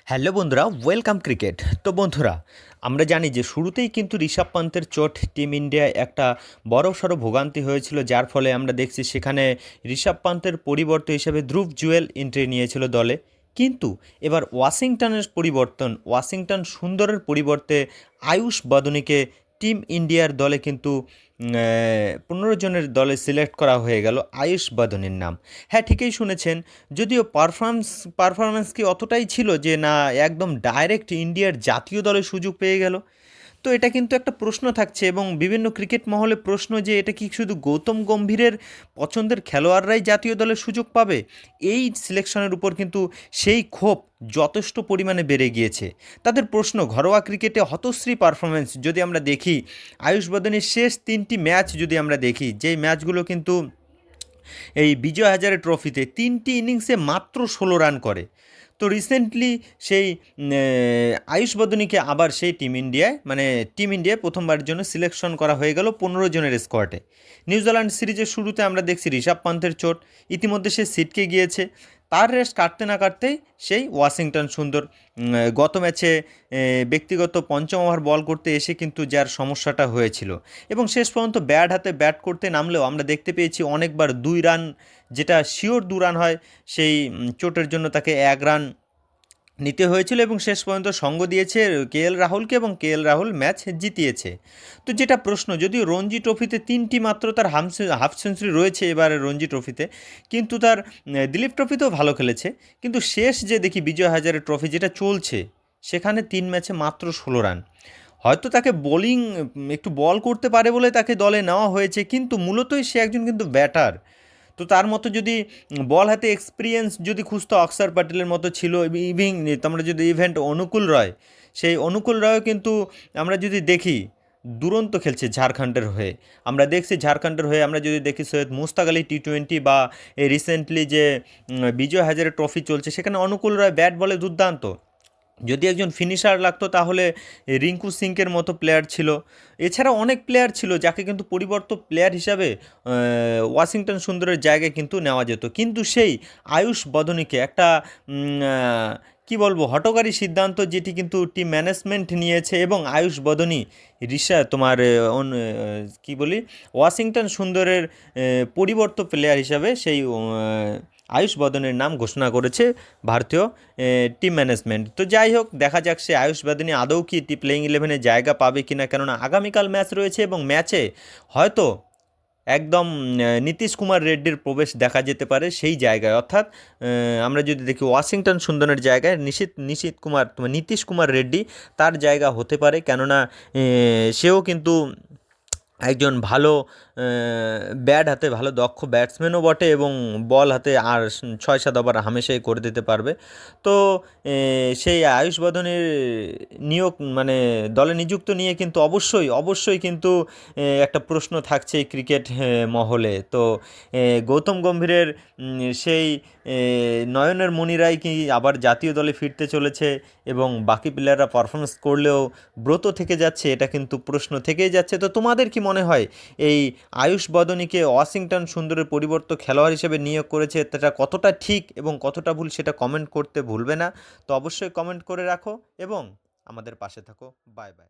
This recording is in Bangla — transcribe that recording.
হ্যালো বন্ধুরা, ওয়েলকাম ক্রিকেট। তো বন্ধুরা, আমরা জানি যে শুরুতেই কিন্তু ঋষভ পান্তের চোট টিম ইন্ডিয়ায় একটা বড়সড় ভোগান্তি হয়েছিল, যার ফলে আমরা দেখছি সেখানে ঋষভ পান্তের পরিবর্তে হিসেবে ধ্রুব জুয়েল এন্ট্রি নিয়েছিল দলে। কিন্তু এবার ওয়াশিংটন সুন্দরের পরিবর্তে আয়ুষ বাদুনিকে টিম ইন্ডিয়ার দলে কিন্তু 15 জনের দলে সিলেক্ট করা হয়ে গেল আয়ুষ বাদুনির নাম। হ্যাঁ, ঠিকই শুনেছেন। যদিও পারফরমেন্স কি অতটাই ছিল যে না একদম ডাইরেক্ট ইন্ডিয়ার জাতীয় দলে সুযোগ পেয়ে গেল? তো এটা কিন্তু একটা প্রশ্ন থাকছে এবং বিভিন্ন ক্রিকেট মহলে প্রশ্ন যে এটা কি শুধু গৌতম গম্ভীরের পছন্দের খেলোয়াড়রাই জাতীয় দলে সুযোগ পাবে? এই সিলেকশনের উপর কিন্তু সেই ক্ষোভ যথেষ্ট পরিমাণে বেড়ে গিয়েছে। তাদের প্রশ্ন, ঘরোয়া ক্রিকেটে হতশ্রী পারফরমেন্স যদি আমরা দেখি, আয়ুষ বাদনের শেষ 3টি ম্যাচ যদি আমরা দেখি, যেই ম্যাচগুলো কিন্তু এই বিজয় হাজারে ট্রফিতে 3টি ইনিংসে মাত্র 16 রান করে। তো রিসেন্টলি সেই আয়ুষ বদনীকে আবার সেই টিম ইন্ডিয়ায় প্রথমবারের জন্য সিলেকশন করা হয়ে গেল 15 জনের স্কোয়াডে। নিউজিল্যান্ড সিরিজের শুরুতে আমরা দেখছি ঋষভ পান্তের চোট, ইতিমধ্যে সে ছিটকে গিয়েছে। তার রেস্ট কাটতে না কাটতেই সেই ওয়াশিংটন সুন্দর গত ম্যাচে ব্যক্তিগত পঞ্চম ওভার বল করতে এসে কিন্তু যার সমস্যাটা হয়েছিল এবং শেষ পর্যন্ত ব্যাট হাতে ব্যাট করতে নামলেও আমরা দেখতে পেয়েছি অনেকবার 2 রান, যেটা শিওর 2 রান হয়, সেই চোটের জন্য তাকে 1 রান নিতে হয়েছিল এবং শেষ পর্যন্ত সঙ্গ দিয়েছে কেএল রাহুলকে এবং কেএল রাহুল ম্যাচ জিতিয়েছে। তো যেটা প্রশ্ন, যদিও রঞ্জি ট্রফিতে 3টি মাত্র তার হাফ সেঞ্চুরি রয়েছে এবারে রঞ্জি ট্রফিতে, কিন্তু তার দিলীপ ট্রফিতেও ভালো খেলেছে। কিন্তু শেষ যে দেখি বিজয় হাজারে ট্রফি যেটা চলছে, সেখানে 3 ম্যাচে মাত্র 16 রান। হয়তো তাকে বোলিং একটু বল করতে পারে বলে তাকে দলে নেওয়া হয়েছে, কিন্তু মূলতই সে একজন কিন্তু ব্যাটার। তো তার মতো যদি বল হাতে এক্সপিরিয়েন্স যদি খুঁজতো, অক্সার প্যাটেলের মতো ছিল। আমরা যদি ইভেন্ট অনুকূল রয়, সেই অনুকূল রয়ও কিন্তু আমরা যদি দেখি দুরন্ত খেলছে ঝাড়খণ্ডের হয়ে। আমরা যদি দেখি সৈয়দ মুস্তাক আলী টি20 বা এই রিসেন্টলি যে বিজয় হাজারে ট্রফি চলছে, সেখানে অনুকূল রয় ব্যাট বলে দুর্দান্ত। যদি একজন ফিনিশার লাগতো তাহলে রিঙ্কু সিংয়ের মতো প্লেয়ার ছিল। এছাড়া অনেক প্লেয়ার ছিল যাকে কিন্তু পরিবর্তন প্লেয়ার হিসাবে ওয়াশিংটন সুন্দরের জায়গায় কিন্তু নেওয়া যেত, কিন্তু সেই আয়ুষ বদনীকে একটা কি বলবো হঠকারী সিদ্ধান্ত যেটি কিন্তু টিম ম্যানেজমেন্ট নিয়েছে এবং আয়ুষ বদনী কি বলি ওয়াশিংটন সুন্দরের পরিবর্তন প্লেয়ার হিসাবে সেই আয়ুষ বদনের নাম ঘোষণা করেছে ভারতীয় টিম ম্যানেজমেন্ট। তো যাই হোক, দেখা যাক সে আয়ুষ বাদিনী আদৌ কি প্লেইং 11-এ জায়গা পাবে কিনা, কেননা আগামীকাল ম্যাচ রয়েছে এবং ম্যাচে হয়তো একদম নীতিশ কুমার রেড্ডির প্রবেশ দেখা যেতে পারে সেই জায়গায়। অর্থাৎ আমরা যদি দেখি ওয়াশিংটন সুন্দরের জায়গায় নীতিশ কুমার রেড্ডি তার জায়গা হতে পারে, কেননা সেও কিন্তু একজন ভালো ব্যাট হাতে ভালো দক্ষ ব্যাটসম্যানও বটে এবং বল হাতে আর 6-7 ওভার হামেশাই করে দিতে পারবে। তো সেই আয়ুষ বদনের নিয়োগ দলে নিযুক্ত নিয়ে কিন্তু অবশ্যই কিন্তু একটা প্রশ্ন থাকছে এই ক্রিকেট মহলে। তো গৌতম গম্ভীরের সেই নয়নের মণিরাই কি আবার জাতীয় দলে ফিরতে চলেছে এবং বাকি প্লেয়াররা পারফরমেন্স করলেও ব্রত থেকে যাচ্ছে, এটা কিন্তু প্রশ্ন থেকেই যাচ্ছে। তো তোমাদের কি মনে হয় এই আয়ুষ বদনীকে ওয়াশিংটন সুন্দরের পরিবর্তে খেলোয়াড় হিসেবে নিয়োগ করেছে, এটা কতটা ঠিক এবং কতটা ভুল সেটা কমেন্ট করতে ভুলবে না। তো অবশ্যই কমেন্ট করে রাখো এবং আমাদের পাশে থাকো। Bye bye.